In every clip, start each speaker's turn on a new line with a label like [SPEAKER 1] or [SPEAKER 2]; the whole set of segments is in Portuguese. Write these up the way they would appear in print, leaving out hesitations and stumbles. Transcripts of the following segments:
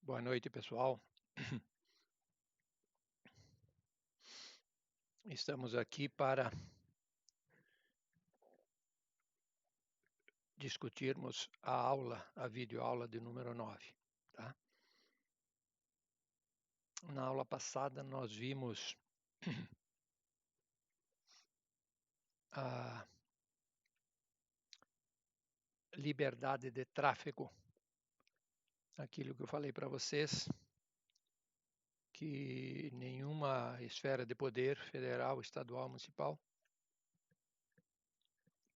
[SPEAKER 1] Boa noite, pessoal. Estamos aqui para discutirmos a videoaula de número 9. Tá? Na aula passada, nós vimos a liberdade de tráfego, aquilo que eu falei para vocês, que nenhuma esfera de poder federal, estadual, municipal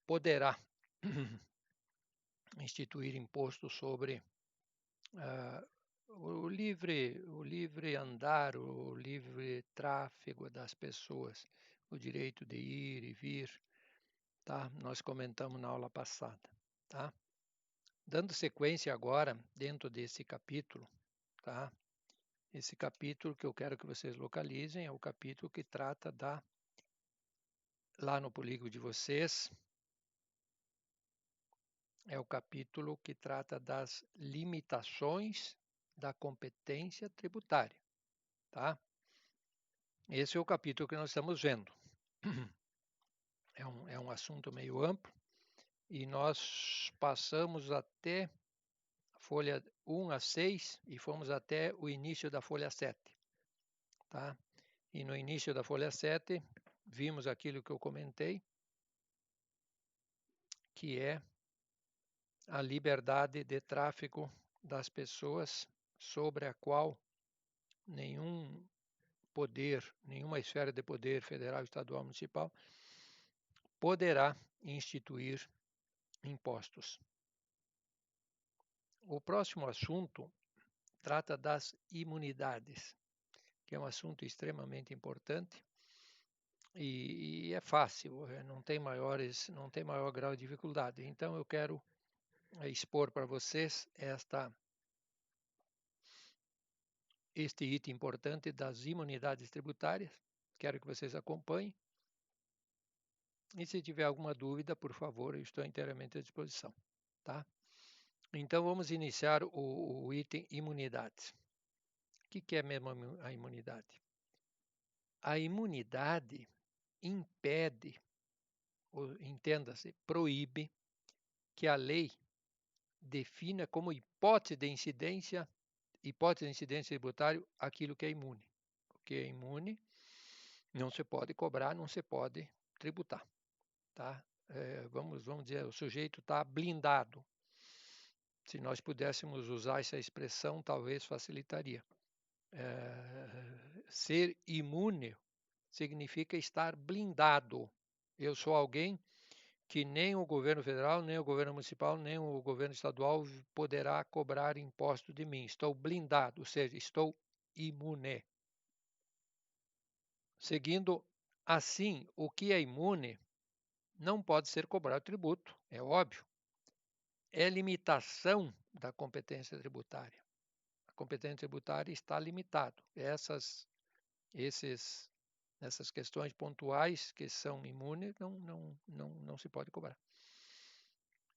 [SPEAKER 1] poderá instituir imposto sobre o livre andar, o livre tráfego das pessoas, o direito de ir e vir, tá? Nós comentamos na aula passada, tá? Dando sequência agora, dentro desse capítulo, tá? Esse capítulo que eu quero que vocês localizem é o capítulo que trata lá no polígono de vocês, é o capítulo que trata das limitações da competência tributária, tá? Esse é o capítulo que nós estamos vendo. É um assunto meio amplo e nós passamos até a folha 1 a 6 e fomos até o início da folha 7. Tá? E no início da folha 7 vimos aquilo que eu comentei, que é a liberdade de tráfego das pessoas sobre a qual nenhum poder, nenhuma esfera de poder federal, estadual, municipal poderá instituir impostos. O próximo assunto trata das imunidades, que é um assunto extremamente importante e é fácil, não tem maior grau de dificuldade. Então eu quero expor para vocês este item importante das imunidades tributárias. Quero que vocês acompanhem. E se tiver alguma dúvida, por favor, eu estou inteiramente à disposição. Tá? Então vamos iniciar o item imunidades. O que é mesmo a imunidade? A imunidade impede, ou entenda-se, proíbe que a lei defina como hipótese de incidência tributária aquilo que é imune. O que é imune não se pode cobrar, não se pode tributar. Tá? Vamos dizer, o sujeito está blindado. Se nós pudéssemos usar essa expressão, talvez facilitaria. Ser imune significa estar blindado. Eu sou alguém que nem o governo federal, nem o governo municipal, nem o governo estadual poderá cobrar imposto de mim. Estou blindado, ou seja, estou imune. Seguindo assim, o que é imune não pode ser cobrado tributo, é óbvio. É limitação da competência tributária. A competência tributária está limitada. Essas questões pontuais que são imunes não se pode cobrar.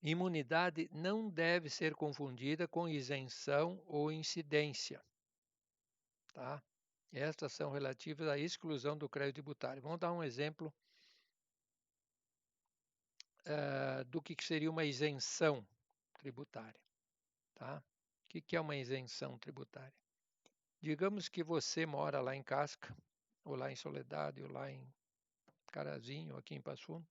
[SPEAKER 1] Imunidade não deve ser confundida com isenção ou incidência. Tá? Estas são relativas à exclusão do crédito tributário. Vamos dar um exemplo do que seria uma isenção tributária. Tá? O que é uma isenção tributária? Digamos que você mora lá em Casca, ou lá em Soledade, ou lá em Carazinho, aqui em Passo Fundo,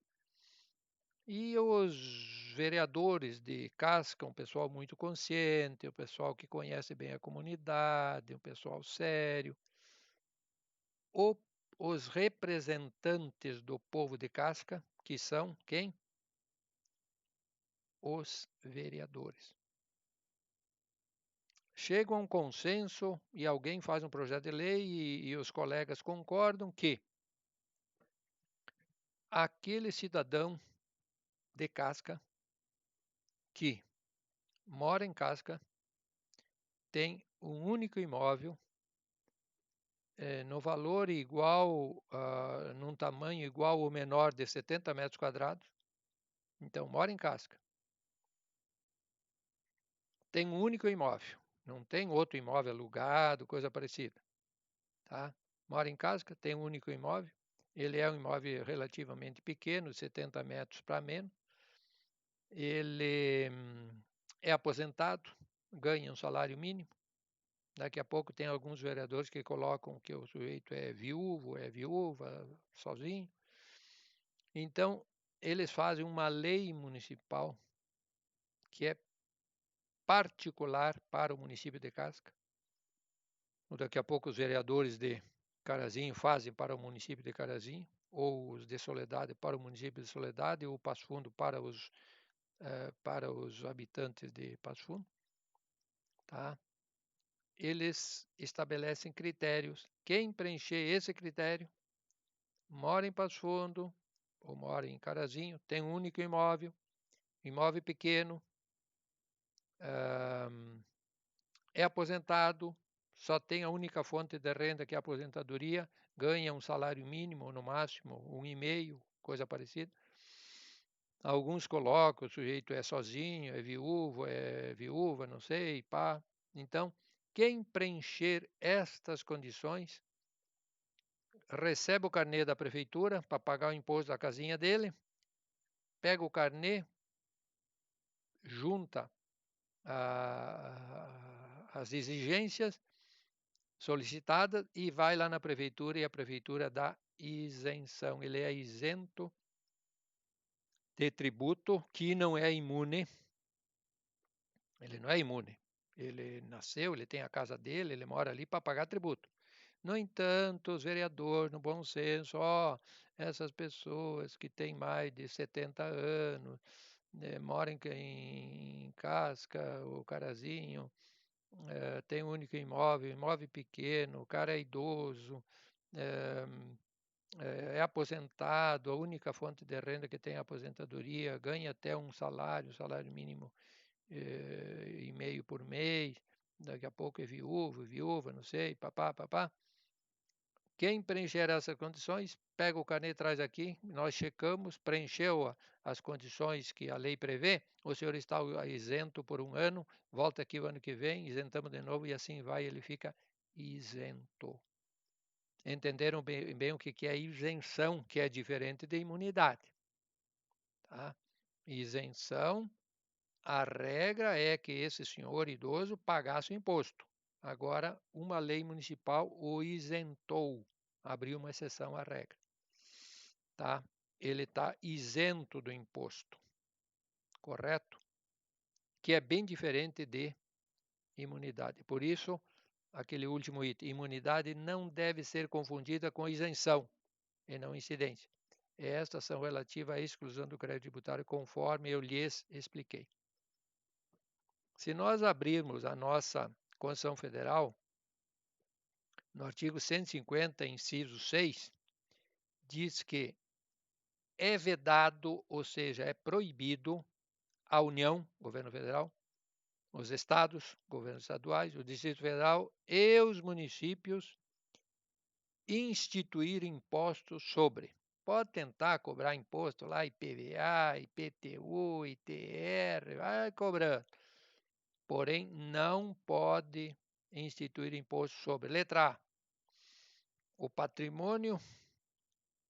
[SPEAKER 1] e os vereadores de Casca, um pessoal muito consciente, um pessoal que conhece bem a comunidade, um pessoal sério. Os representantes do povo de Casca, que são quem? Os vereadores. Chegam a um consenso e alguém faz um projeto de lei e os colegas concordam que aquele cidadão de Casca que mora em Casca tem um único imóvel no valor igual, num tamanho igual ou menor de 70 metros quadrados. Então, mora em Casca. Tem um único imóvel. Não tem outro imóvel alugado, coisa parecida. Tá? Mora em Casca, tem um único imóvel. Ele é um imóvel relativamente pequeno, 70 metros para menos. Ele é aposentado, ganha um salário mínimo. Daqui a pouco tem alguns vereadores que colocam que o sujeito é viúvo, é viúva, sozinho. Então, eles fazem uma lei municipal que é particular para o município de Casca. Daqui a pouco os vereadores de Carazinho fazem para o município de Carazinho, ou os de Soledade para o município de Soledade, ou Passo Fundo para os habitantes de Passo Fundo. Tá? Eles estabelecem critérios. Quem preencher esse critério mora em Passo Fundo ou mora em Carazinho, tem um único imóvel pequeno, é aposentado, só tem a única fonte de renda que é a aposentadoria, ganha um salário mínimo, no máximo 1,5, coisa parecida. Alguns colocam, o sujeito é sozinho, é viúva, não sei, pá. Então, quem preencher estas condições recebe o carnê da prefeitura para pagar o imposto da casinha dele, pega o carnê, junta as exigências solicitadas e vai lá na prefeitura e a prefeitura dá isenção. Ele é isento de tributo, que não é imune. Ele não é imune. Ele nasceu, ele tem a casa dele, ele mora ali para pagar tributo. No entanto, os vereadores, no bom senso, essas pessoas que têm mais de 70 anos, moram em Casca, o Carazinho, tem um único imóvel pequeno, o cara é idoso, é aposentado, a única fonte de renda que tem é a aposentadoria, ganha até um salário mínimo e meio por mês, daqui a pouco é viúva, não sei, papá. Quem preencher essas condições, pega o carnê, traz aqui, nós checamos, preencheu as condições que a lei prevê, o senhor está isento por um ano, volta aqui o ano que vem, isentamos de novo e assim vai, ele fica isento. Entenderam bem o que é isenção, que é diferente de imunidade. Tá? Isenção, a regra é que esse senhor idoso pagasse o imposto. Agora, uma lei municipal o isentou, abriu uma exceção à regra. Tá? Ele está isento do imposto, correto? Que é bem diferente de imunidade. Por isso, aquele último item, imunidade não deve ser confundida com isenção e não incidência. Estas são relativas à exclusão do crédito tributário, conforme eu lhes expliquei. Se nós abrirmos a nossa Constituição Federal, no artigo 150, inciso 6, diz que é vedado, ou seja, é proibido a União, governo federal, os estados, governos estaduais, o Distrito Federal e os municípios instituir impostos sobre. Pode tentar cobrar imposto lá, IPVA, IPTU, ITR, vai cobrando. Porém, não pode instituir imposto sobre. Letra A, o patrimônio,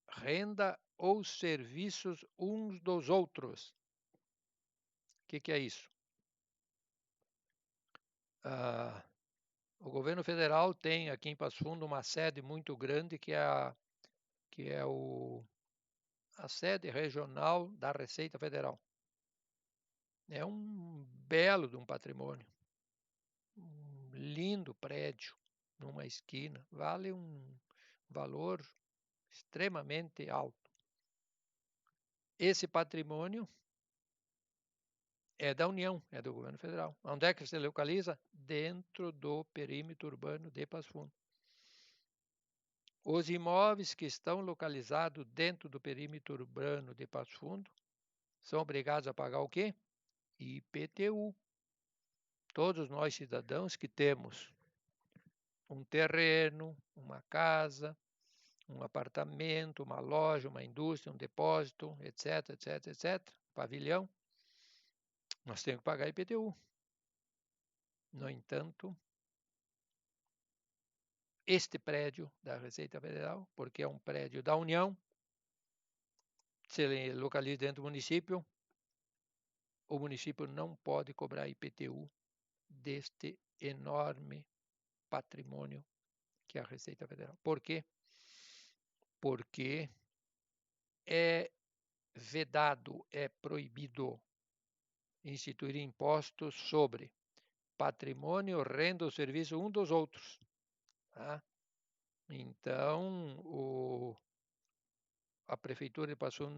[SPEAKER 1] renda ou serviços uns dos outros. O que é isso? O governo federal tem aqui em Passo Fundo uma sede muito grande que é a sede regional da Receita Federal. É um belo de um patrimônio, um lindo prédio numa esquina, vale um valor extremamente alto. Esse patrimônio é da União, é do governo federal. Onde é que se localiza? Dentro do perímetro urbano de Passo Fundo. Os imóveis que estão localizados dentro do perímetro urbano de Passo Fundo são obrigados a pagar o quê? IPTU. Todos nós cidadãos que temos um terreno, uma casa, um apartamento, uma loja, uma indústria, um depósito, etc., pavilhão, nós temos que pagar IPTU. No entanto, este prédio da Receita Federal, porque é um prédio da União, se ele localiza dentro do município, o município não pode cobrar IPTU deste enorme patrimônio que é a Receita Federal. Por quê? Porque é vedado, é proibido instituir impostos sobre patrimônio, renda ou serviço um dos outros. Tá? Então, a Prefeitura de Passo Fundo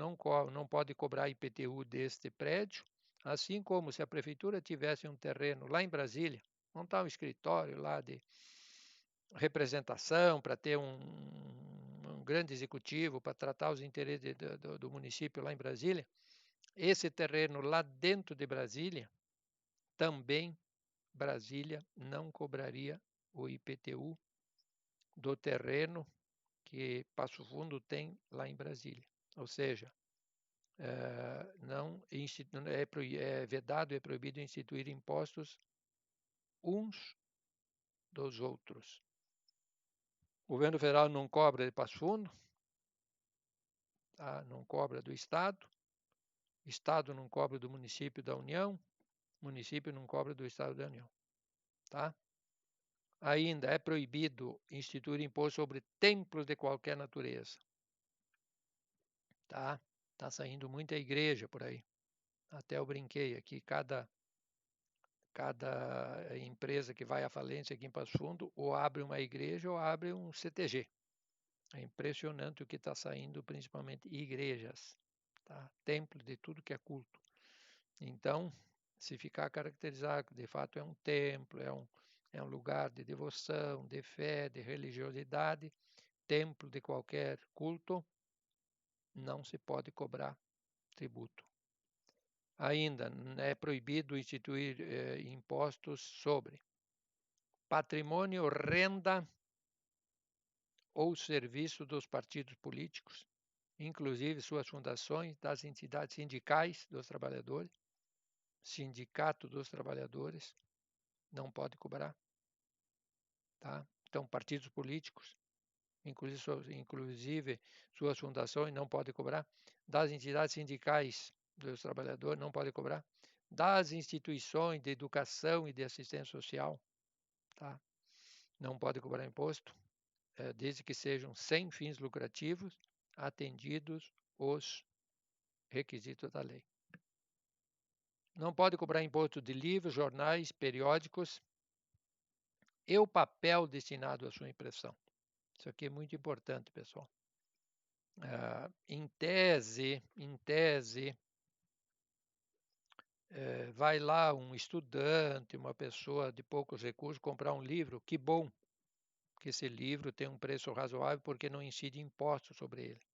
[SPEAKER 1] não pode cobrar IPTU deste prédio, assim como se a Prefeitura tivesse um terreno lá em Brasília, montar um escritório lá de representação para ter um grande executivo para tratar os interesses do município lá em Brasília, esse terreno lá dentro de Brasília, também Brasília não cobraria o IPTU do terreno que Passo Fundo tem lá em Brasília. Ou seja, não é vedado, é proibido instituir impostos uns dos outros. O governo federal não cobra de Passo Fundo, tá? Não cobra do Estado não cobra do município da União, município não cobra do Estado da União. Tá? Ainda é proibido instituir imposto sobre templos de qualquer natureza. Tá? Tá saindo muita igreja por aí. Até eu brinquei aqui, cada empresa que vai à falência aqui em Passo Fundo ou abre uma igreja ou abre um CTG. É impressionante o que está saindo, principalmente igrejas, tá? Templo de tudo que é culto. Então, se ficar caracterizado, de fato é um templo, é um lugar de devoção, de fé, de religiosidade, templo de qualquer culto, não se pode cobrar tributo. Ainda é proibido instituir impostos sobre patrimônio, renda ou serviço dos partidos políticos, inclusive suas fundações, das entidades sindicais dos trabalhadores, sindicato dos trabalhadores, não pode cobrar. Tá? Então, partidos políticos, inclusive suas fundações, não podem cobrar. Das entidades sindicais dos trabalhadores, não pode cobrar. Das instituições de educação e de assistência social, tá? Não pode cobrar imposto, desde que sejam sem fins lucrativos, atendidos os requisitos da lei. Não pode cobrar imposto de livros, jornais, periódicos e o papel destinado à sua impressão. Isso aqui é muito importante, pessoal. Em tese, vai lá um estudante, uma pessoa de poucos recursos, comprar um livro, que bom que esse livro tem um preço razoável porque não incide impostos sobre ele.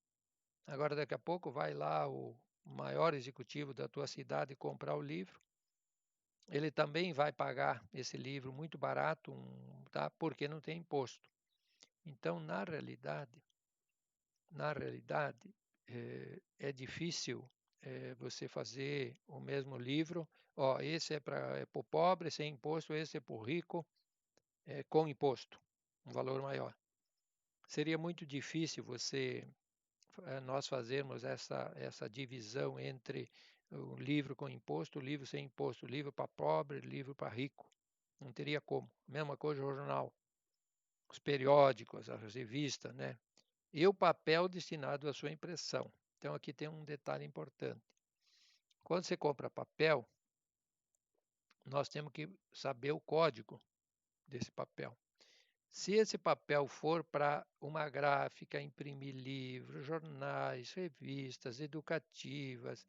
[SPEAKER 1] Agora, daqui a pouco, vai lá o maior executivo da tua cidade comprar o livro, ele também vai pagar esse livro muito barato, tá? Porque não tem imposto. Então, na realidade, é difícil você fazer o mesmo livro. Ó, esse é para o pobre sem imposto, esse é para o rico com imposto, um valor maior. Seria muito difícil nós fazermos essa divisão entre o livro com imposto, o livro sem imposto, o livro para pobre, o livro para rico. Não teria como. Mesma coisa o jornal, os periódicos, as revistas, né? E o papel destinado à sua impressão. Então, aqui tem um detalhe importante. Quando você compra papel, nós temos que saber o código desse papel. Se esse papel for para uma gráfica, imprimir livros, jornais, revistas educativas,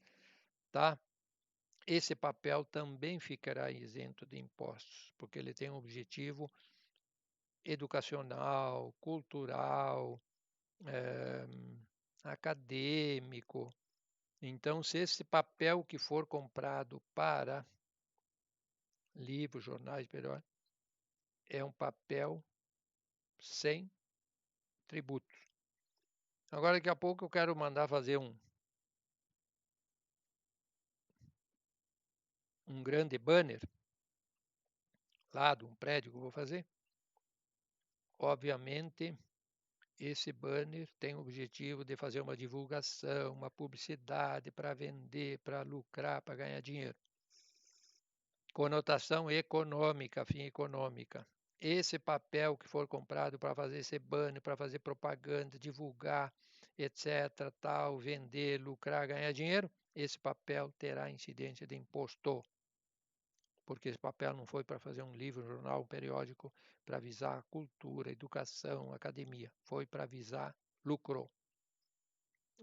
[SPEAKER 1] tá? Esse papel também ficará isento de impostos, porque ele tem um objetivo educacional, cultural, acadêmico. Então, se esse papel que for comprado para livros, jornais, periódicos, é um papel sem tributos. Agora, daqui a pouco, eu quero mandar fazer um grande banner lado, um prédio que eu vou fazer, obviamente, esse banner tem o objetivo de fazer uma divulgação, uma publicidade para vender, para lucrar, para ganhar dinheiro. Conotação econômica, fim econômica. Esse papel que for comprado para fazer esse banner, para fazer propaganda, divulgar, etc., tal, vender, lucrar, ganhar dinheiro, esse papel terá incidência de imposto. Porque esse papel não foi para fazer um livro, um jornal, um periódico, para visar cultura, educação, academia. Foi para visar lucro.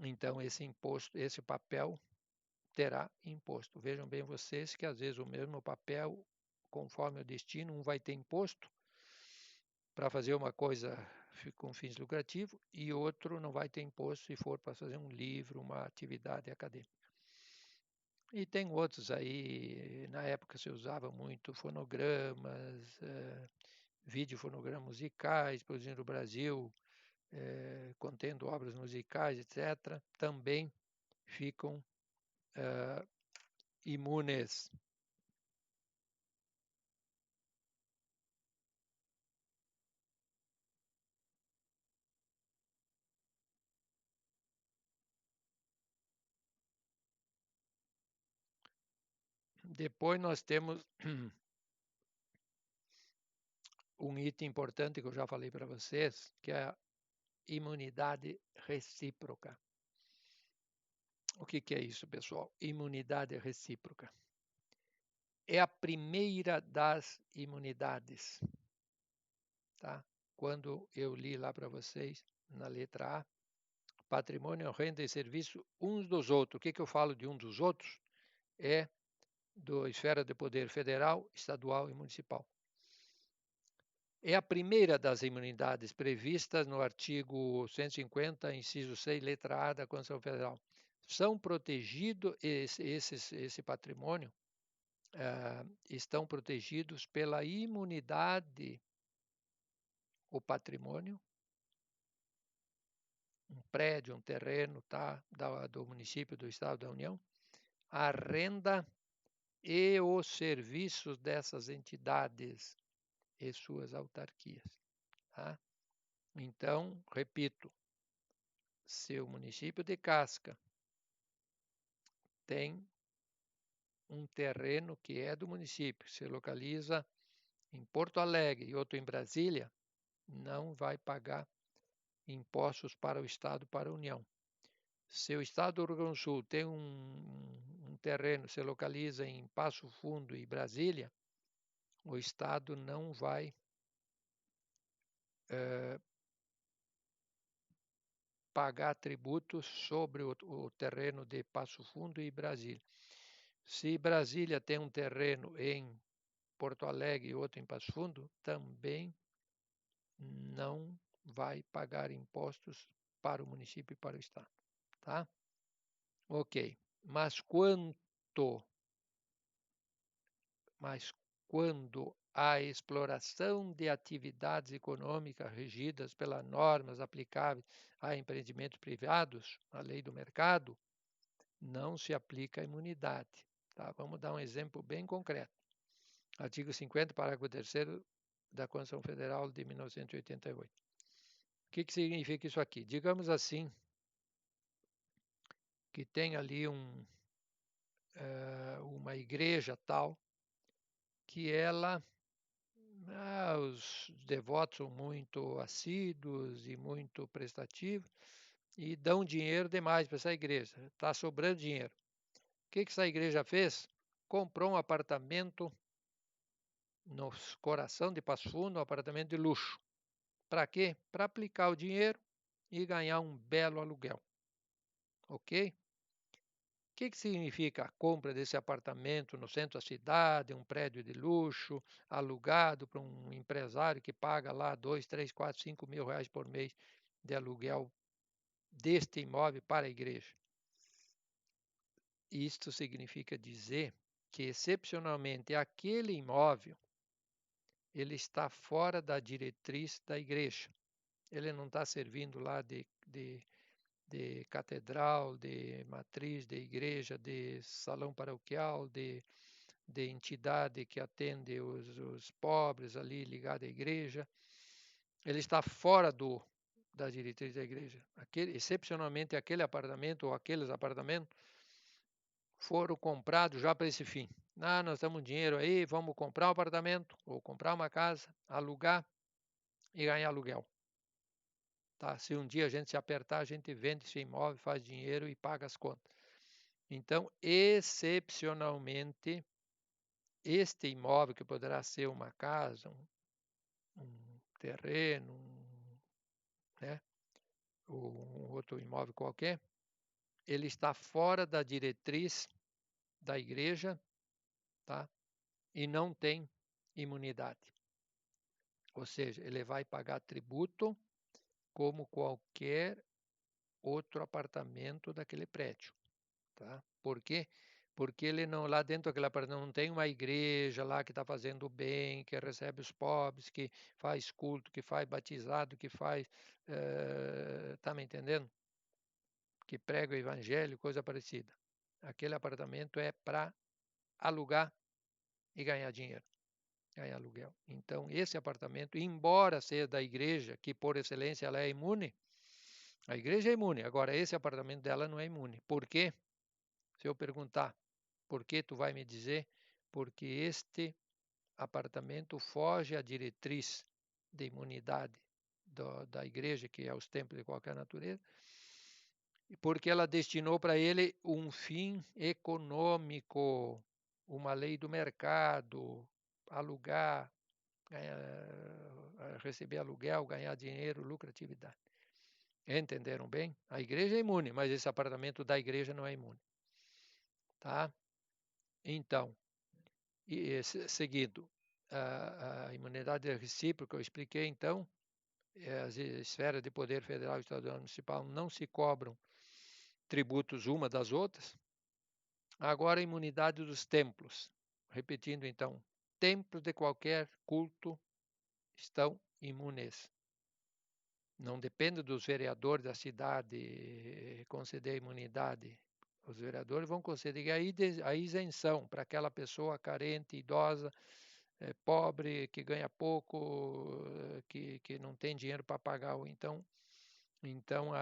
[SPEAKER 1] Então, esse imposto, esse papel terá imposto. Vejam bem vocês que às vezes o mesmo papel, conforme o destino, um vai ter imposto para fazer uma coisa com fins lucrativos e outro não vai ter imposto se for para fazer um livro, uma atividade acadêmica. E tem outros aí, na época se usava muito fonogramas, videofonogramas musicais, produzindo no Brasil, contendo obras musicais, etc., também ficam imunes. Depois nós temos um item importante que eu já falei para vocês, que é a imunidade recíproca. O que é isso, pessoal? Imunidade recíproca. É a primeira das imunidades. Tá? Quando eu li lá para vocês, na letra A, patrimônio, renda e serviço uns dos outros. O que eu falo de um dos outros? É da esfera de poder federal, estadual e municipal. É a primeira das imunidades previstas no artigo 150, inciso 6, letra A da Constituição Federal. São protegidos, esse patrimônio, estão protegidos pela imunidade, o patrimônio, um prédio, um terreno, tá, do município, do Estado, da União, a renda e os serviços dessas entidades e suas autarquias. Tá? Então, repito, se o município de Casca tem um terreno que é do município, se localiza em Porto Alegre e outro em Brasília, não vai pagar impostos para o Estado, para a União. Se o Estado do Rio Grande do Sul tem um terreno, se localiza em Passo Fundo e Brasília, o Estado não vai pagar tributos sobre o terreno de Passo Fundo e Brasília. Se Brasília tem um terreno em Porto Alegre e outro em Passo Fundo, também não vai pagar impostos para o município e para o Estado. Tá? Ok. Mas quando a exploração de atividades econômicas regidas pelas normas aplicáveis a empreendimentos privados, a lei do mercado, não se aplica a imunidade. Tá? Vamos dar um exemplo bem concreto. Artigo 50, parágrafo 3º da Constituição Federal de 1988. O que significa isso aqui? Digamos assim, que tem ali uma igreja tal, que ela, os devotos são muito assíduos e muito prestativos e dão dinheiro demais para essa igreja. Está sobrando dinheiro. O que essa igreja fez? Comprou um apartamento no coração de Passo Fundo, um apartamento de luxo. Para quê? Para aplicar o dinheiro e ganhar um belo aluguel. Ok? O que significa a compra desse apartamento no centro da cidade, um prédio de luxo, alugado para um empresário que paga lá 2, 3, 4, 5 mil reais por mês de aluguel deste imóvel para a igreja? Isto significa dizer que, excepcionalmente, aquele imóvel ele está fora da diretriz da igreja. Ele não está servindo lá de catedral, de matriz, de igreja, de salão paroquial, de de entidade que atende os pobres ali, ligado à igreja. Ele está fora da diretriz da igreja. Excepcionalmente, aquele apartamento ou aqueles apartamentos foram comprados já para esse fim. Nós temos dinheiro aí, vamos comprar um apartamento ou comprar uma casa, alugar e ganhar aluguel. Tá? Se um dia a gente se apertar, a gente vende esse imóvel, faz dinheiro e paga as contas. Então, excepcionalmente, este imóvel, que poderá ser uma casa, um terreno, né, ou um outro imóvel qualquer, ele está fora da diretriz da igreja, tá? E não tem imunidade. Ou seja, ele vai pagar tributo como qualquer outro apartamento daquele prédio. Tá? Por quê? Porque ele não, lá dentro daquele apartamento não tem uma igreja lá que está fazendo bem, que recebe os pobres, que faz culto, que faz batizado, que faz. Tá me entendendo? Que prega o evangelho, coisa parecida. Aquele apartamento é para alugar e ganhar dinheiro, ganhar aluguel. Então, esse apartamento, embora seja da igreja, que por excelência ela é imune, a igreja é imune, agora esse apartamento dela não é imune. Por quê? Se eu perguntar, por que tu vai me dizer? Porque este apartamento foge à diretriz de imunidade da igreja, que é os templos de qualquer natureza, porque ela destinou para ele um fim econômico, uma lei do mercado, alugar, receber aluguel, ganhar dinheiro, lucratividade. Entenderam bem? A igreja é imune, mas esse apartamento da igreja não é imune. Tá? Então, seguido, a imunidade recíproca, eu expliquei então, as esferas de poder federal, estadual e municipal não se cobram tributos uma das outras. Agora, a imunidade dos templos. Repetindo então, templos de qualquer culto estão imunes. Não depende dos vereadores da cidade conceder imunidade. Os vereadores vão conceder a isenção para aquela pessoa carente, idosa, pobre, que ganha pouco, que não tem dinheiro para pagar. Então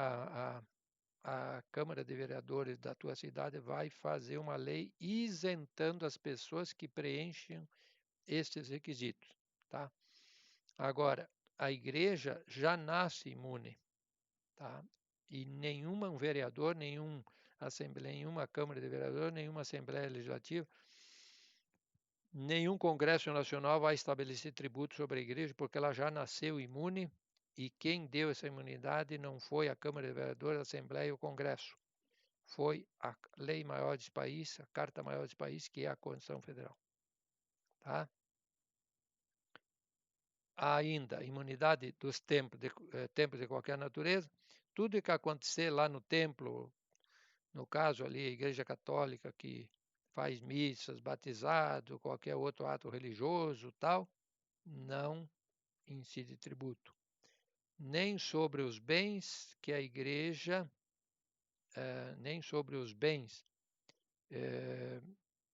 [SPEAKER 1] a Câmara de Vereadores da tua cidade vai fazer uma lei isentando as pessoas que preenchem estes requisitos. Tá? Agora, a igreja já nasce imune. Tá? E nenhum vereador, nenhuma Câmara de Vereadores, nenhuma Assembleia Legislativa, nenhum Congresso Nacional vai estabelecer tributo sobre a igreja, porque ela já nasceu imune e quem deu essa imunidade não foi a Câmara de Vereadores, a Assembleia e o Congresso. Foi a lei maior desse país, a carta maior desse país, que é a Constituição Federal. Tá? Ainda, imunidade dos templos de qualquer natureza, tudo que acontecer lá no templo, no caso ali, a Igreja Católica que faz missas, batizado, qualquer outro ato religioso, tal, não incide tributo. Nem sobre os bens que a igreja, nem sobre os bens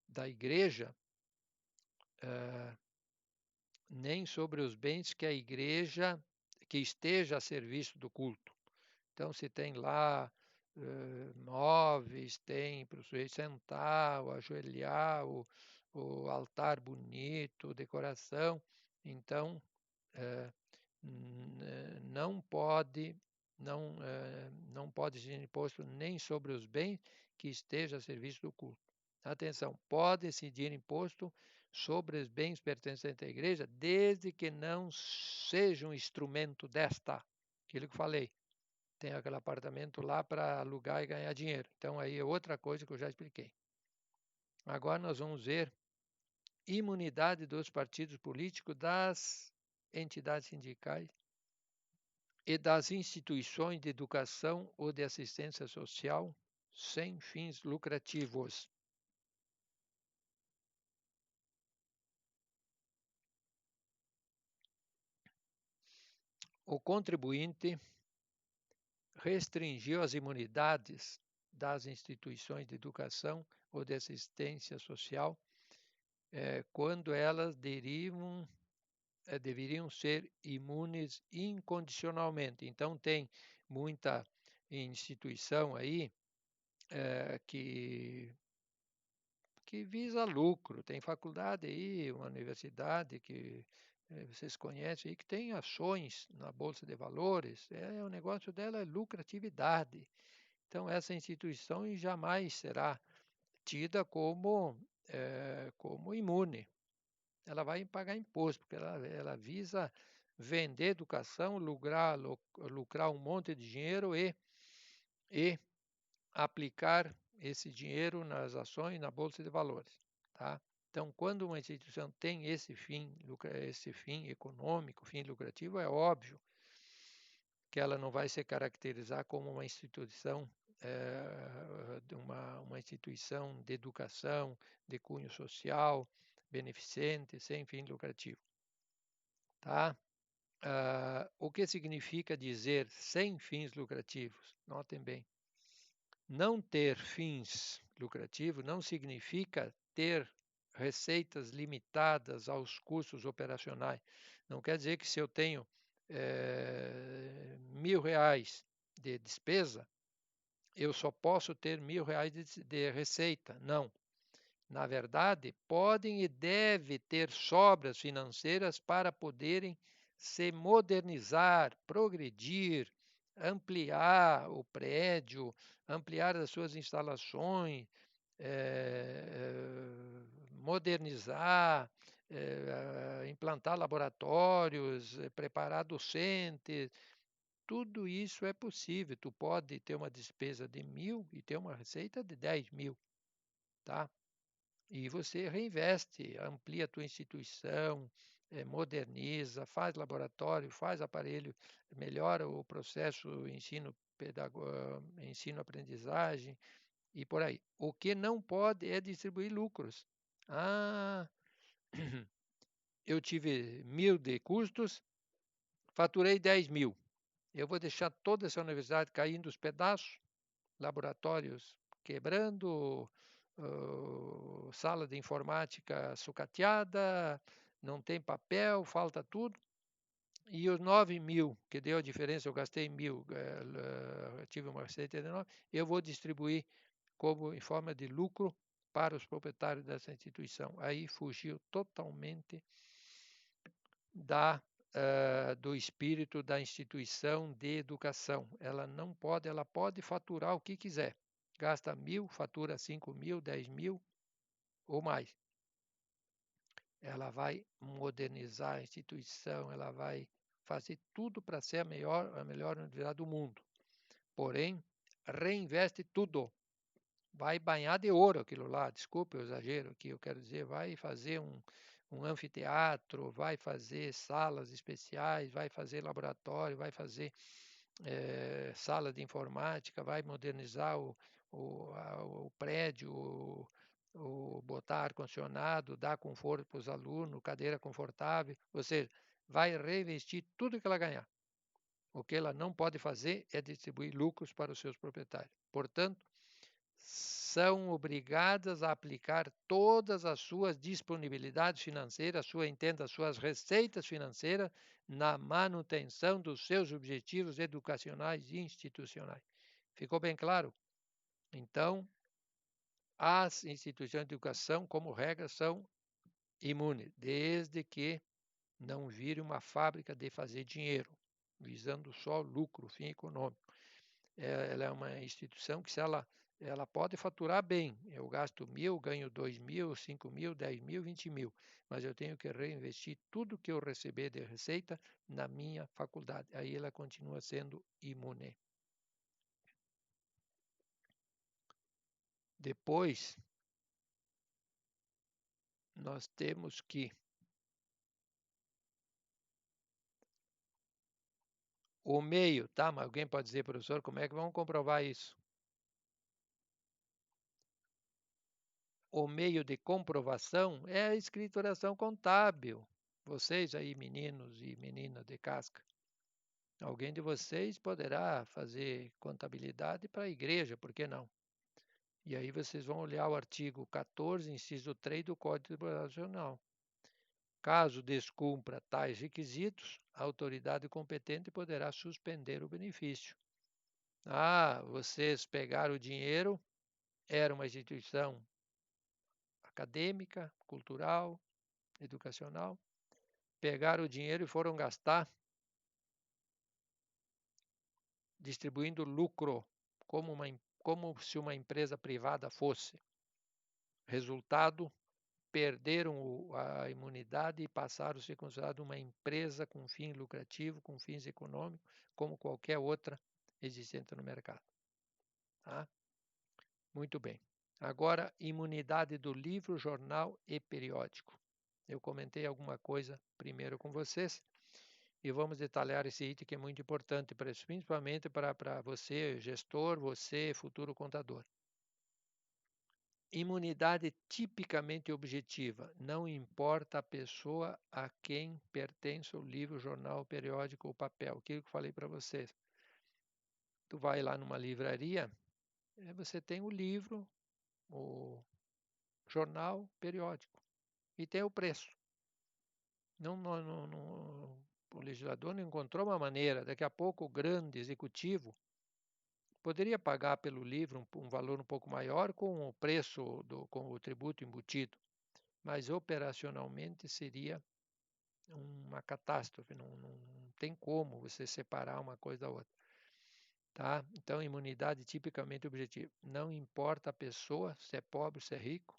[SPEAKER 1] da igreja, nem sobre os bens que a igreja, que esteja a serviço do culto. Então, se tem lá móveis, tem para o sujeito sentar, o ajoelhar, o altar bonito, decoração. Então, não pode não pode ser imposto nem sobre os bens que esteja a serviço do culto. Atenção, pode incidir imposto sobre os bens pertencentes à igreja, desde que não seja um instrumento desta. Aquilo que falei, tem aquele apartamento lá para alugar e ganhar dinheiro. Então aí é outra coisa que eu já expliquei. Agora nós vamos ver imunidade dos partidos políticos, das entidades sindicais e das instituições de educação ou de assistência social sem fins lucrativos. O contribuinte restringiu as imunidades das instituições de educação ou de assistência social quando elas deveriam ser imunes incondicionalmente. Então, tem muita instituição aí que visa lucro. Tem faculdade aí, uma universidade que vocês conhecem aí, que tem ações na Bolsa de Valores. O negócio dela é lucratividade. Então, essa instituição jamais será tida como imune. Ela vai pagar imposto, porque ela visa vender educação, lucrar um monte de dinheiro e aplicar esse dinheiro nas ações na Bolsa de Valores. Tá? Então, quando uma instituição tem esse fim econômico, fim lucrativo, é óbvio que ela não vai se caracterizar como uma instituição uma instituição de educação, de cunho social, beneficente, sem fim lucrativo. Tá? O que significa dizer sem fins lucrativos? Notem bem. Não ter fins lucrativos não significa ter receitas limitadas aos custos operacionais. Não quer dizer que se eu tenho R$ 1.000 de despesa, eu só posso ter R$ 1.000 de receita. Não. Na verdade, podem e devem ter sobras financeiras para poderem se modernizar, progredir, ampliar o prédio, ampliar as suas instalações, modernizar, implantar laboratórios, preparar docentes. Tudo isso é possível. Tu pode ter uma despesa de 1.000 e ter uma receita de 10.000, tá? E você reinveste, amplia a tua instituição, moderniza, faz laboratório, faz aparelho, melhora o processo ensino-aprendizagem e por aí. O que não pode é distribuir lucros. Ah, eu tive 1.000 de custos, faturei 10.000. Eu vou deixar toda essa universidade caindo aos pedaços, laboratórios quebrando, sala de informática sucateada, não tem papel, falta tudo. E os 9.000, que deu a diferença, eu gastei 1.000, tive uma receita de 9, eu vou distribuir como em forma de lucro para os proprietários dessa instituição. Aí fugiu totalmente do espírito da instituição de educação. Ela pode faturar o que quiser. Gasta 1.000, fatura 5.000, 10.000 ou mais. Ela vai modernizar a instituição, ela vai fazer tudo para ser a melhor universidade do mundo. Porém, reinveste tudo. Vai banhar de ouro aquilo lá, desculpe o exagero aqui, eu quero dizer, vai fazer um anfiteatro, vai fazer salas especiais, vai fazer laboratório, vai fazer sala de informática, vai modernizar o prédio, botar ar-condicionado, dar conforto para os alunos, cadeira confortável, ou seja, vai reinvestir tudo que ela ganhar. O que ela não pode fazer é distribuir lucros para os seus proprietários. Portanto, são obrigadas a aplicar todas as suas disponibilidades financeiras, as suas receitas financeiras na manutenção dos seus objetivos educacionais e institucionais. Ficou bem claro? Então, as instituições de educação, como regra, são imunes, desde que não vire uma fábrica de fazer dinheiro, visando só lucro, fim econômico. Ela é uma instituição que, se ela pode faturar bem, eu gasto 1.000, ganho 2.000, 5.000, 10.000, 20.000, mas eu tenho que reinvestir tudo que eu receber de receita na minha faculdade. Aí ela continua sendo imune. Depois, nós temos que o meio, tá? Mas alguém pode dizer, professor, como é que vamos comprovar isso? O meio de comprovação é a escrituração contábil. Vocês aí, meninos e meninas de casca, alguém de vocês poderá fazer contabilidade para a igreja, por que não? E aí vocês vão olhar o artigo 14, inciso 3 do Código Tributário Nacional. Caso descumpra tais requisitos, a autoridade competente poderá suspender o benefício. Ah, vocês pegaram o dinheiro, era uma instituição acadêmica, cultural, educacional, pegaram o dinheiro e foram gastar distribuindo lucro, como se uma empresa privada fosse. Resultado, perderam a imunidade e passaram a ser considerados uma empresa com fim lucrativo, com fins econômicos, como qualquer outra existente no mercado. Tá? Muito bem. Agora, imunidade do livro, jornal e periódico. Eu comentei alguma coisa primeiro com vocês e vamos detalhar esse item que é muito importante, principalmente para você, gestor, você, futuro contador. Imunidade tipicamente objetiva. Não importa a pessoa a quem pertence o livro, jornal, periódico ou papel. Aquilo que eu falei para vocês. Tu vai lá numa livraria, você tem o livro, o jornal, periódico. E tem o preço. O legislador não encontrou uma maneira. Daqui a pouco o grande executivo poderia pagar pelo livro um valor um pouco maior com o preço, com o tributo embutido. Mas operacionalmente seria uma catástrofe. Não tem como você separar uma coisa da outra. Tá? Então, imunidade tipicamente objetiva. Não importa a pessoa, se é pobre, se é rico,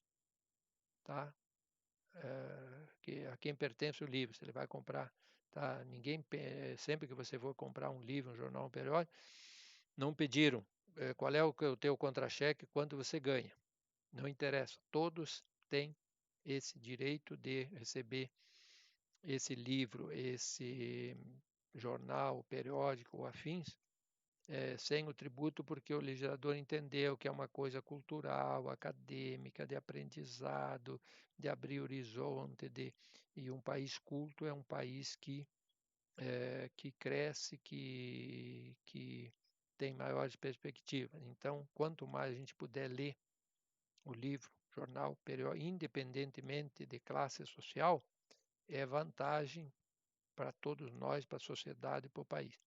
[SPEAKER 1] tá? A quem pertence o livro, se ele vai comprar. Tá? Sempre que você for comprar um livro, um jornal, um periódico, não pediram qual é o teu contra-cheque, quanto você ganha. Não interessa. Todos têm esse direito de receber esse livro, esse jornal, periódico ou afins, sem o tributo, porque o legislador entendeu que é uma coisa cultural, acadêmica, de aprendizado, de abrir horizonte, e um país culto é um país que cresce, que tem maiores perspectivas. Então, quanto mais a gente puder ler o livro, jornal, periódico, independentemente de classe social, é vantagem para todos nós, para a sociedade e para o país.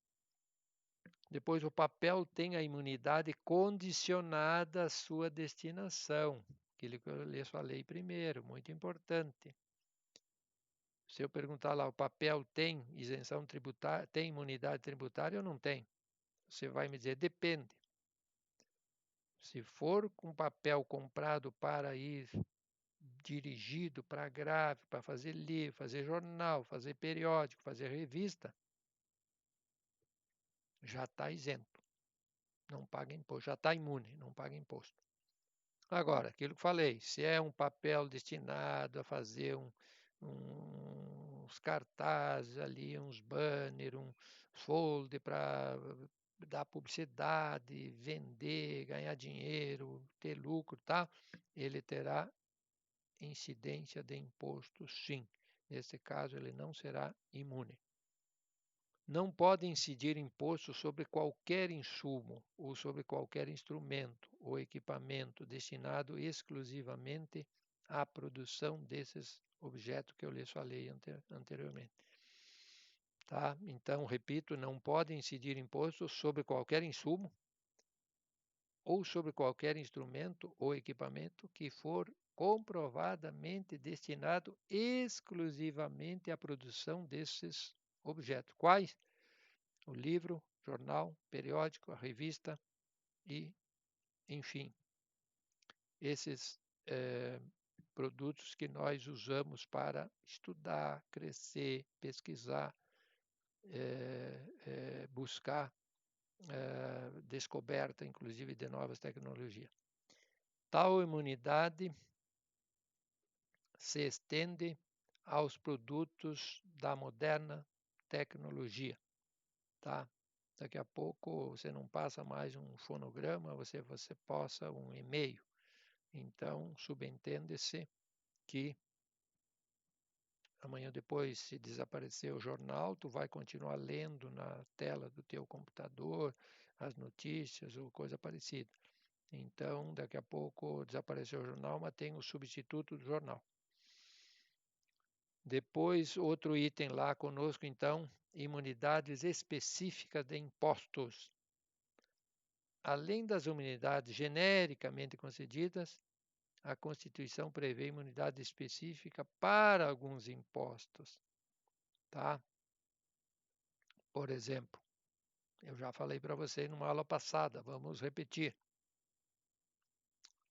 [SPEAKER 1] Depois, o papel tem a imunidade condicionada à sua destinação. Aquilo que eu lhes falei primeiro, muito importante. Se eu perguntar lá, o papel tem isenção tributária, tem imunidade tributária ou não tem? Você vai me dizer, depende. Se for com papel comprado para ir dirigido para agravio, para fazer livro, fazer jornal, fazer periódico, fazer revista, já está isento. Não paga imposto, já está imune, não paga imposto. Agora, aquilo que falei, se é um papel destinado a fazer uns cartazes ali, uns banners, um folder para dar publicidade, vender, ganhar dinheiro, ter lucro e tal, ele terá incidência de imposto, sim. Nesse caso, ele não será imune. Não pode incidir imposto sobre qualquer insumo ou sobre qualquer instrumento ou equipamento destinado exclusivamente à produção desses objetos que eu lhes falei anteriormente. Tá? Então, repito, não pode incidir imposto sobre qualquer insumo ou sobre qualquer instrumento ou equipamento que for comprovadamente destinado exclusivamente à produção desses objetos. Quais? O livro, jornal, periódico, a revista e, enfim, esses produtos que nós usamos para estudar, crescer, pesquisar, buscar descoberta, inclusive, de novas tecnologias. Tal imunidade se estende aos produtos da moderna tecnologia, tá? Daqui a pouco você não passa mais um fonograma, você passa um e-mail. Então, subentende-se que amanhã depois, se desaparecer o jornal, tu vai continuar lendo na tela do teu computador as notícias ou coisa parecida. Então, daqui a pouco desapareceu o jornal, mas tem o substituto do jornal. Depois, outro item lá conosco, então, imunidades específicas de impostos. Além das imunidades genericamente concedidas, a Constituição prevê imunidade específica para alguns impostos, tá? Por exemplo, eu já falei para você numa aula passada, vamos repetir.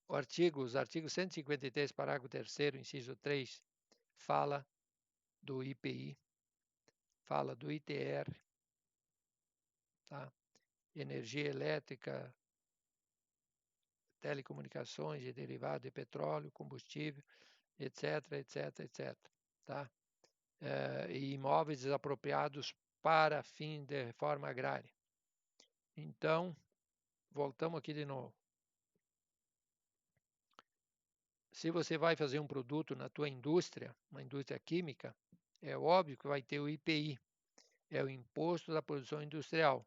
[SPEAKER 1] Os artigos 153, parágrafo 3º, inciso 3, fala do IPI, fala do ITR, tá? Energia elétrica, telecomunicações e derivado de petróleo, combustível, etc, etc, etc, tá? E imóveis desapropriados para fim de reforma agrária. Então, voltamos aqui de novo. Se você vai fazer um produto na tua indústria, uma indústria química, é óbvio que vai ter o IPI, é o Imposto da Produção Industrial.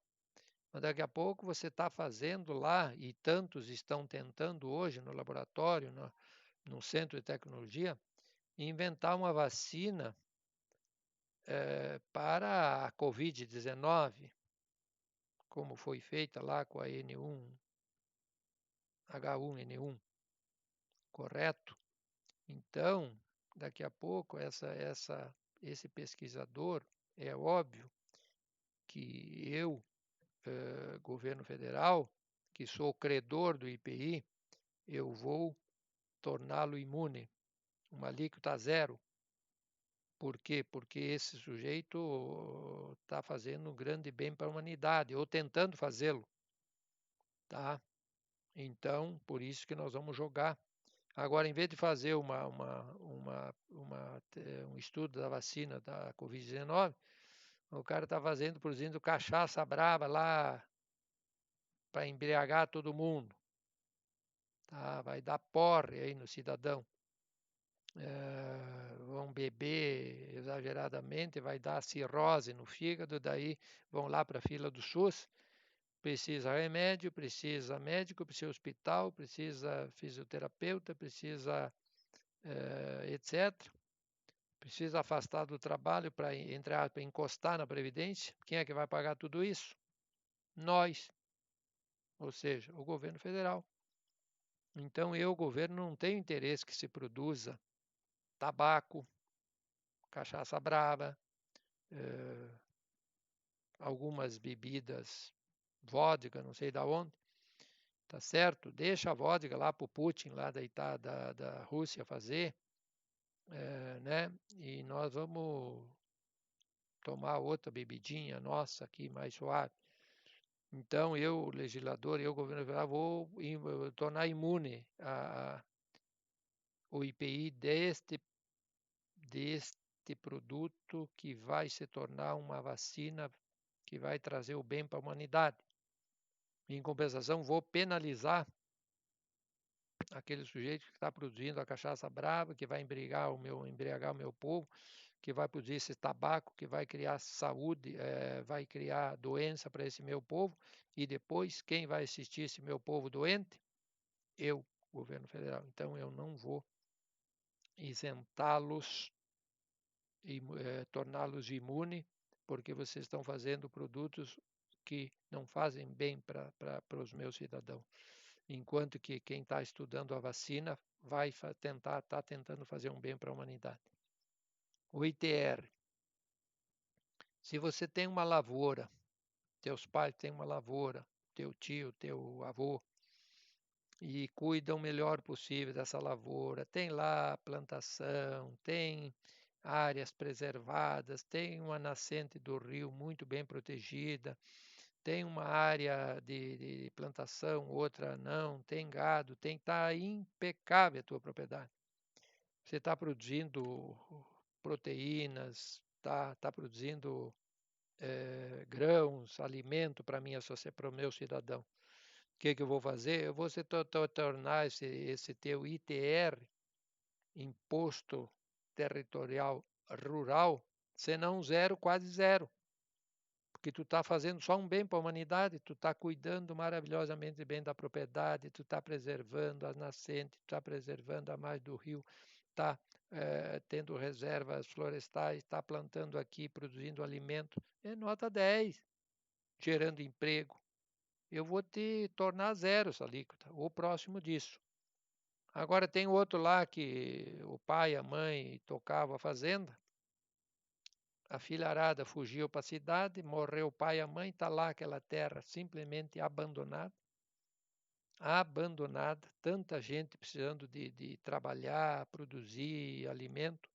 [SPEAKER 1] Mas daqui a pouco você está fazendo lá, e tantos estão tentando hoje no laboratório, no centro de tecnologia, inventar uma vacina para a Covid-19, como foi feita lá com a H1N1, correto? Então, daqui a pouco, esse pesquisador, é óbvio que eu, governo federal, que sou credor do IPI, eu vou torná-lo imune, uma alíquota zero. Por quê? Porque esse sujeito está fazendo um grande bem para a humanidade, ou tentando fazê-lo, tá? Então, por isso que nós vamos jogar. Agora, em vez de fazer um estudo da vacina da Covid-19, o cara está produzindo cachaça brava lá para embriagar todo mundo. Tá? Vai dar porre aí no cidadão. Vão beber exageradamente, vai dar cirrose no fígado, daí vão lá para a fila do SUS, precisa remédio, precisa médico, precisa hospital, precisa fisioterapeuta, precisa etc. Precisa afastar do trabalho para encostar na Previdência. Quem é que vai pagar tudo isso? Nós, ou seja, o governo federal. Então, o governo, não tenho interesse que se produza tabaco, cachaça brava, algumas bebidas, vodka, não sei da onde, tá certo? Deixa a vodka lá para o Putin, lá da Rússia fazer, né? E nós vamos tomar outra bebidinha nossa aqui, mais suave. Então, legislador, governo federal, vou tornar imune o IPI deste produto que vai se tornar uma vacina que vai trazer o bem para a humanidade. Em compensação, vou penalizar aquele sujeito que está produzindo a cachaça brava, que vai embriagar o meu povo, que vai produzir esse tabaco, que vai criar saúde, vai criar doença para esse meu povo, e depois quem vai assistir esse meu povo doente? Eu, governo federal. Então eu não vou isentá-los e torná-los imunes, porque vocês estão fazendo produtos que não fazem bem para os meus cidadãos. Enquanto que quem está estudando a vacina vai está tentando fazer um bem para a humanidade. O ITR. Se você tem uma lavoura, teus pais têm uma lavoura, teu tio, teu avô, e cuidam o melhor possível dessa lavoura, tem lá plantação, tem áreas preservadas, tem uma nascente do rio muito bem protegida, tem uma área de plantação, outra não, tem gado, está impecável a tua propriedade. Você está produzindo proteínas, está produzindo grãos, alimento para o meu cidadão. O que eu vou fazer? Eu vou tornar esse teu ITR, Imposto Territorial Rural, se não zero, quase zero. porque tu está fazendo só um bem para a humanidade, tu está cuidando maravilhosamente bem da propriedade, tu está preservando as nascentes, tu está preservando a margem do rio, está tendo reservas florestais, está plantando aqui, produzindo alimento, é nota 10, gerando emprego. Eu vou te tornar zero essa alíquota, ou próximo disso. Agora tem outro lá que o pai e a mãe tocavam a fazenda, a filharada fugiu para a cidade, morreu o pai e a mãe, está lá aquela terra simplesmente abandonada, tanta gente precisando de trabalhar, produzir alimento,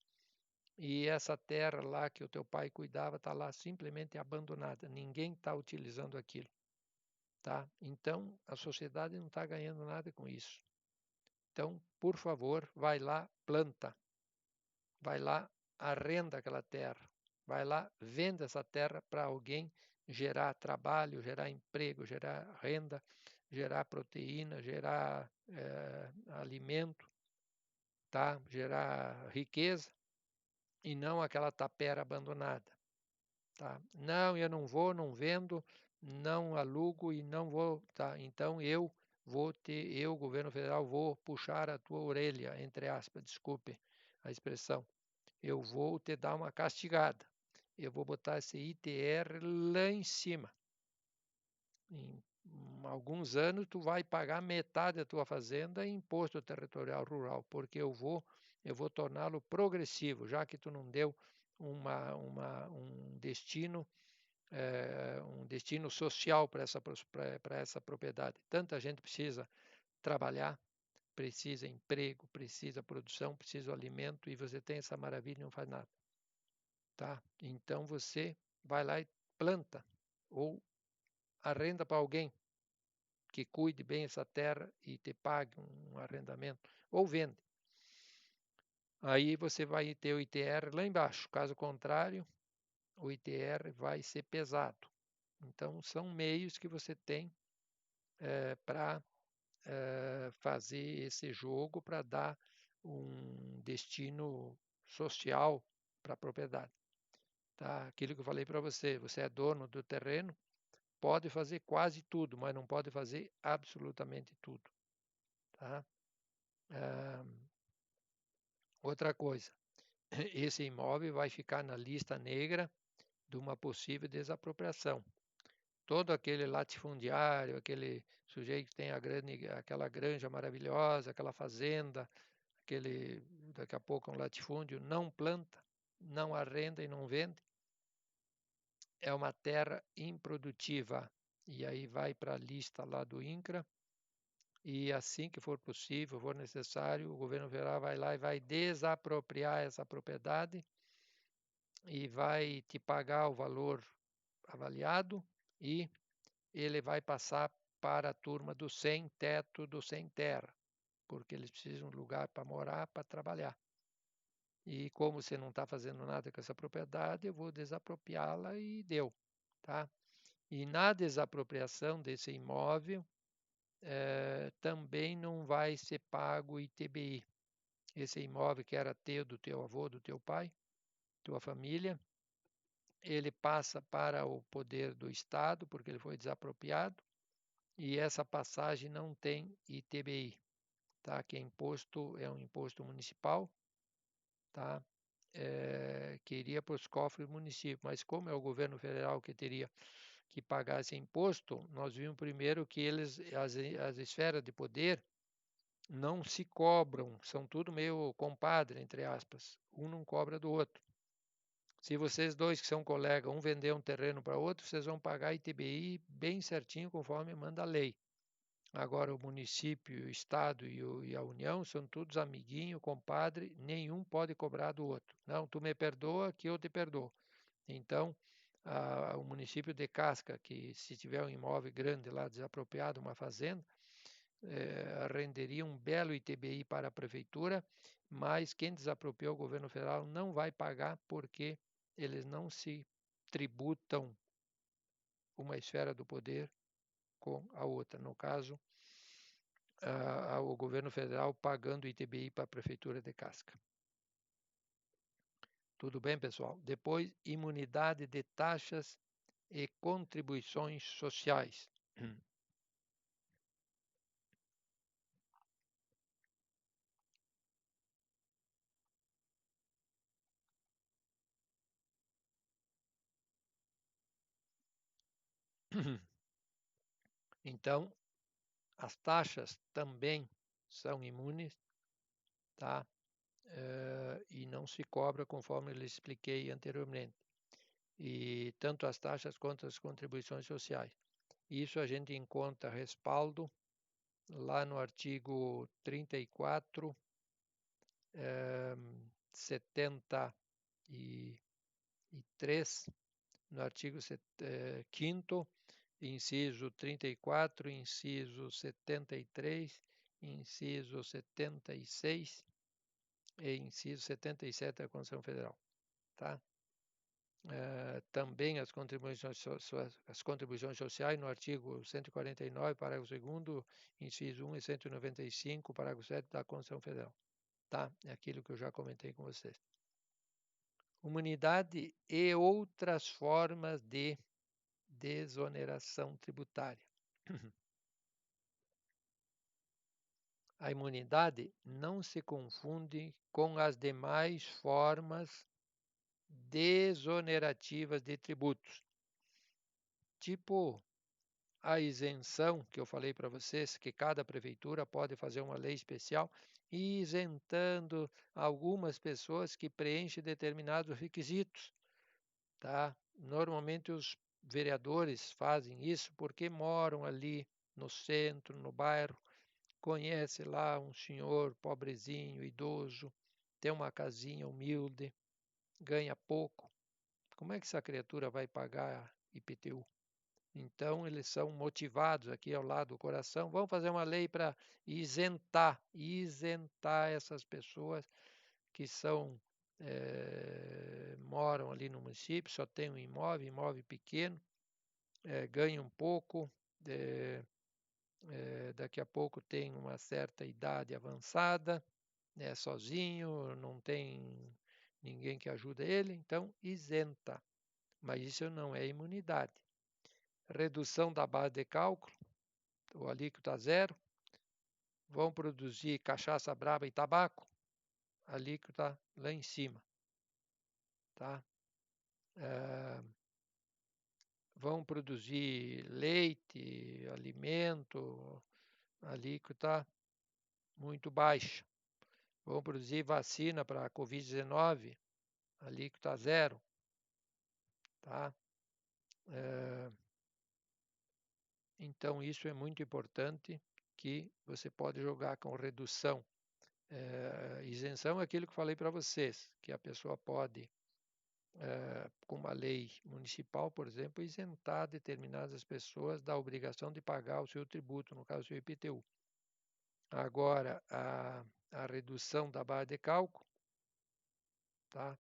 [SPEAKER 1] e essa terra lá que o teu pai cuidava está lá simplesmente abandonada, ninguém está utilizando aquilo. Tá? Então, a sociedade não está ganhando nada com isso. Então, por favor, vai lá, planta, vai lá, arrenda aquela terra, vai lá, vende essa terra para alguém gerar trabalho, gerar emprego, gerar renda, gerar proteína, gerar alimento, tá? Gerar riqueza e não aquela tapera abandonada. Tá? Não, eu não vou, não vendo, não alugo e não vou. Tá? Então eu governo federal, vou puxar a tua orelha, entre aspas, desculpe a expressão. Eu vou te dar uma castigada. Eu vou botar esse ITR lá em cima. Em alguns anos, tu vai pagar metade da tua fazenda em imposto territorial rural, porque eu vou torná-lo progressivo, já que tu não deu um destino social para essa propriedade. Tanta gente precisa trabalhar, precisa emprego, precisa produção, precisa alimento, e você tem essa maravilha e não faz nada. Tá? Então você vai lá e planta, ou arrenda para alguém que cuide bem essa terra e te pague um arrendamento, ou vende. Aí você vai ter o ITR lá embaixo. Caso contrário, o ITR vai ser pesado. Então, são meios que você tem para fazer esse jogo, para dar um destino social para a propriedade. Tá? Aquilo que eu falei para você, você é dono do terreno, pode fazer quase tudo, mas não pode fazer absolutamente tudo. Tá? Outra coisa, esse imóvel vai ficar na lista negra de uma possível desapropriação. Todo aquele latifundiário, aquele sujeito que tem aquela granja maravilhosa, aquela fazenda, daqui a pouco um latifúndio, não planta, não arrenda e não vende, é uma terra improdutiva. E aí vai para a lista lá do INCRA, e assim que for possível, for necessário, o governo federal vai lá e vai desapropriar essa propriedade e vai te pagar o valor avaliado, e ele vai passar para a turma do sem teto, do sem terra, porque eles precisam de um lugar para morar, para trabalhar. E como você não está fazendo nada com essa propriedade, eu vou desapropriá-la e deu. Tá? E na desapropriação desse imóvel, também não vai ser pago ITBI. Esse imóvel que era teu, do teu avô, do teu pai, tua família, ele passa para o poder do Estado, porque ele foi desapropriado, e essa passagem não tem ITBI, tá? Que é um imposto municipal, tá? Que iria para os cofres do município, mas como é o governo federal que teria que pagar esse imposto, nós vimos primeiro que as esferas de poder não se cobram, são tudo meio compadre, entre aspas, um não cobra do outro. Se vocês dois que são colegas, um vender um terreno para outro, vocês vão pagar ITBI bem certinho, conforme manda a lei. Agora, o município, o estado e a União são todos amiguinho, compadre, nenhum pode cobrar do outro. Não, tu me perdoa que eu te perdoo. Então, o município de Casca, que se tiver um imóvel grande lá desapropriado, uma fazenda, renderia um belo ITBI para a prefeitura, mas quem desapropriou o governo federal não vai pagar, porque eles não se tributam uma esfera do poder com a outra. No caso, o governo federal pagando ITBI para a prefeitura de Casca. Tudo bem, pessoal? Depois, imunidade de taxas e contribuições sociais. Então, as taxas também são imunes, tá? E não se cobra conforme eu lhe expliquei anteriormente. E tanto as taxas quanto as contribuições sociais. Isso a gente encontra respaldo lá no artigo 34, 73, no artigo 5º, inciso 34, inciso 73, inciso 76 e inciso 77 da Constituição Federal. Tá? Também as contribuições sociais no artigo 149, parágrafo 2º, inciso 1 e 195, parágrafo 7 da Constituição Federal. Tá? É aquilo que eu já comentei com vocês. Imunidade e outras formas de desoneração tributária. A imunidade não se confunde com as demais formas desonerativas de tributos, tipo a isenção que eu falei para vocês, que cada prefeitura pode fazer uma lei especial isentando algumas pessoas que preenchem determinados requisitos, tá? Normalmente os vereadores fazem isso porque moram ali no centro, no bairro, conhece lá um senhor pobrezinho, idoso, tem uma casinha humilde, ganha pouco. Como é que essa criatura vai pagar IPTU? Então, eles são motivados aqui ao lado do coração. Vamos fazer uma lei para isentar essas pessoas que moram ali no município, só tem um imóvel pequeno, ganham um pouco, daqui a pouco tem uma certa idade avançada, sozinho, não tem ninguém que ajude ele, então isenta. Mas isso não é imunidade. Redução da base de cálculo, o alíquota zero, vão produzir cachaça braba e tabaco, alíquota lá em cima. Tá? Vão produzir leite, alimento, alíquota muito baixa. Vão produzir vacina para a Covid-19, alíquota zero. Tá? Então, isso é muito importante, que você pode jogar com redução. Isenção é aquilo que eu falei para vocês, que a pessoa pode, com uma lei municipal, por exemplo, isentar determinadas pessoas da obrigação de pagar o seu tributo, no caso, o seu IPTU. Agora, a redução da base de cálculo, tá?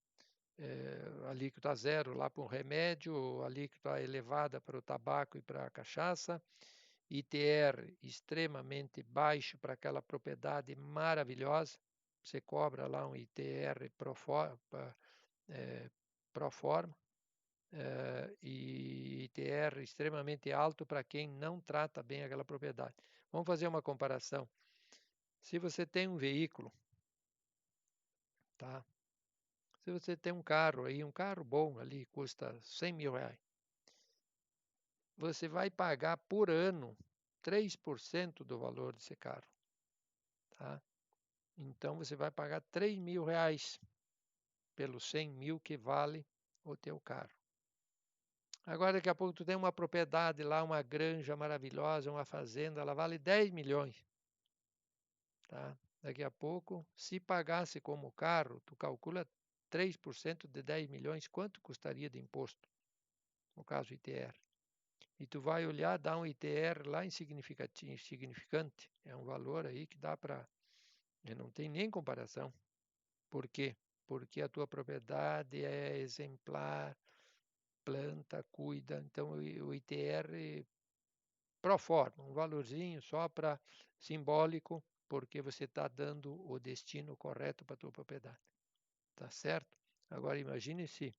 [SPEAKER 1] Alíquota zero lá para o remédio, alíquota elevada para o tabaco e para a cachaça, ITR extremamente baixo para aquela propriedade maravilhosa, você cobra lá um ITR pro forma, e ITR extremamente alto para quem não trata bem aquela propriedade. Vamos fazer uma comparação. Se você tem um veículo, tá? Se você tem um carro aí, um carro bom ali, custa 100 mil reais, você vai pagar por ano 3% do valor desse carro, tá? Então você vai pagar 3 mil reais pelos 100 mil que vale o teu carro. Agora, daqui a pouco, tu tem uma propriedade lá, uma granja maravilhosa, uma fazenda, ela vale 10 milhões. Tá? Daqui a pouco, se pagasse como carro, tu calcula 3% de 10 milhões, quanto custaria de imposto? No caso, ITR. E tu vai olhar, dá um ITR lá insignificante. É um valor aí que dá para... Não tem nem comparação. Por quê? Porque a tua propriedade é exemplar, planta, cuida. Então, o ITR pro forma, um valorzinho só para simbólico, porque você está dando o destino correto para a tua propriedade. Tá certo? Agora, imagine se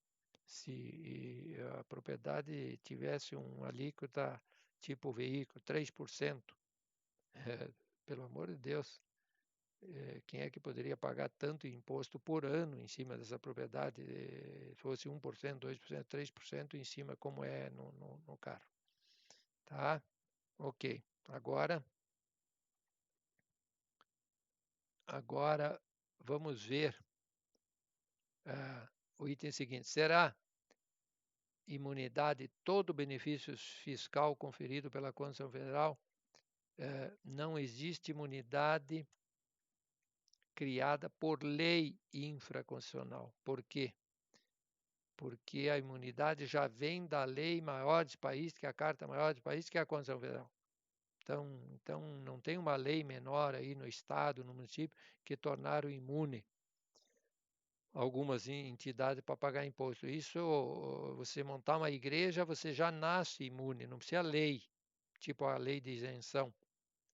[SPEAKER 1] Se a propriedade tivesse uma alíquota tipo veículo, 3%, pelo amor de Deus, quem é que poderia pagar tanto imposto por ano em cima dessa propriedade? Fosse 1%, 2%, 3% em cima, como é no carro. Tá? Ok. Agora vamos ver o item seguinte. Será imunidade todo benefício fiscal conferido pela Constituição Federal? Não existe imunidade criada por lei infraconstitucional. Por quê? Porque a imunidade já vem da lei maior dos países, que é a Carta Maior dos Países, que é a Constituição Federal. Então não tem uma lei menor aí no Estado, no município, que tornaram imune algumas entidades para pagar imposto. Isso, você montar uma igreja, você já nasce imune, não precisa lei, tipo a lei de isenção.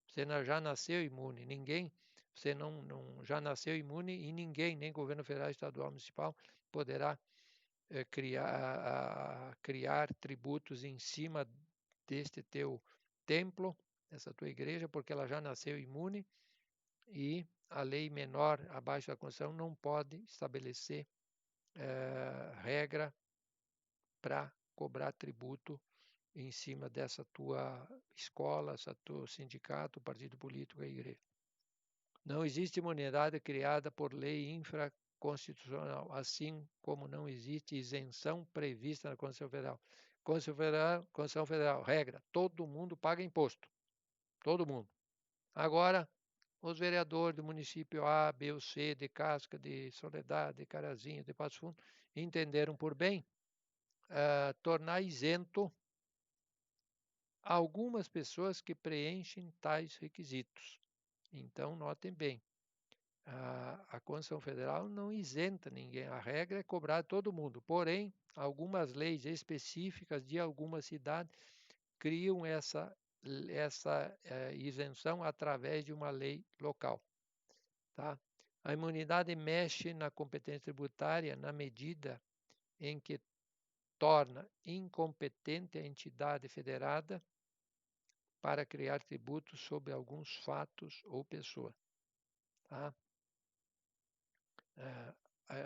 [SPEAKER 1] Você já nasceu imune, você já nasceu imune e ninguém, nem governo federal, estadual, municipal, poderá criar tributos em cima deste teu templo, dessa tua igreja, porque ela já nasceu imune e a lei menor abaixo da Constituição não pode estabelecer regra para cobrar tributo em cima dessa tua escola, essa tua sindicato, partido político, a igreja. Não existe imunidade criada por lei infraconstitucional, assim como não existe isenção prevista na Constituição Federal. Constituição Federal, regra, todo mundo paga imposto. Todo mundo. Agora, os vereadores do município A, B ou C, de Casca, de Soledade, de Carazinho, de Passo Fundo, entenderam por bem tornar isento algumas pessoas que preenchem tais requisitos. Então, notem bem, a Constituição Federal não isenta ninguém, a regra é cobrar todo mundo. Porém, algumas leis específicas de alguma cidade criam essa isenção através de uma lei local. Tá? A imunidade mexe na competência tributária na medida em que torna incompetente a entidade federada para criar tributos sobre alguns fatos ou pessoas. Tá?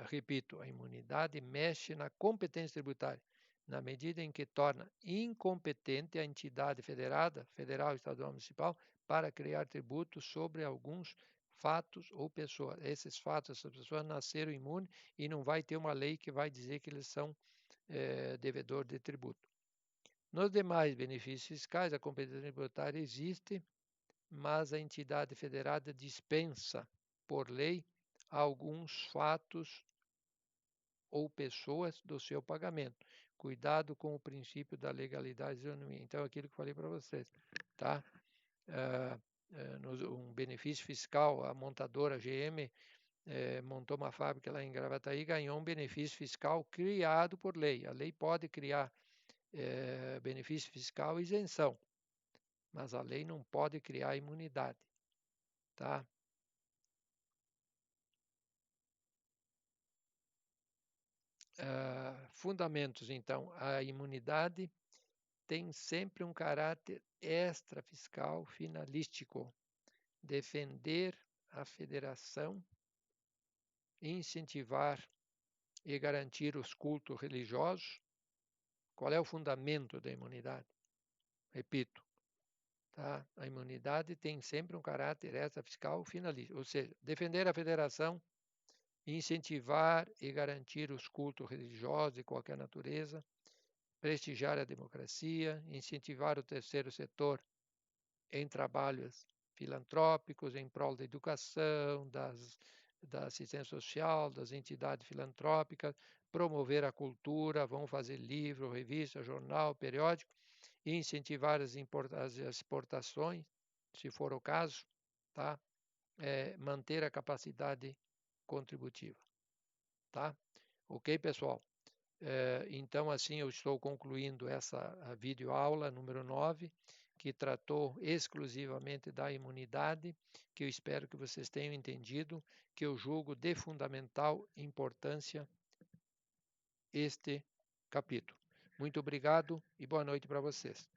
[SPEAKER 1] Repito, a imunidade mexe na competência tributária na medida em que torna incompetente a entidade federada, federal, estadual, municipal, para criar tributos sobre alguns fatos ou pessoas. Esses fatos, essas pessoas nasceram imunes e não vai ter uma lei que vai dizer que eles são devedor de tributo. Nos demais benefícios fiscais, a competência tributária existe, mas a entidade federada dispensa, por lei, alguns fatos ou pessoas do seu pagamento. Cuidado com o princípio da legalidade e isonomia. Então, aquilo que eu falei para vocês, tá? Um benefício fiscal, a montadora GM montou uma fábrica lá em Gravataí e ganhou um benefício fiscal criado por lei. A lei pode criar benefício fiscal e isenção, mas a lei não pode criar imunidade, tá? Fundamentos, então, a imunidade tem sempre um caráter extrafiscal finalístico, defender a federação, incentivar e garantir os cultos religiosos. Qual é o fundamento da imunidade? Repito, tá? A imunidade tem sempre um caráter extrafiscal finalista, ou seja, defender a federação, incentivar e garantir os cultos religiosos de qualquer natureza, prestigiar a democracia, incentivar o terceiro setor em trabalhos filantrópicos em prol da educação, da assistência social, das entidades filantrópicas, promover a cultura, vão fazer livro, revista, jornal, periódico, e incentivar as exportações, se for o caso, tá? Manter a capacidade contributiva. Tá? Ok, pessoal? Então, assim, eu estou concluindo essa videoaula número 9, que tratou exclusivamente da imunidade, que eu espero que vocês tenham entendido, que eu julgo de fundamental importância este capítulo. Muito obrigado e boa noite para vocês.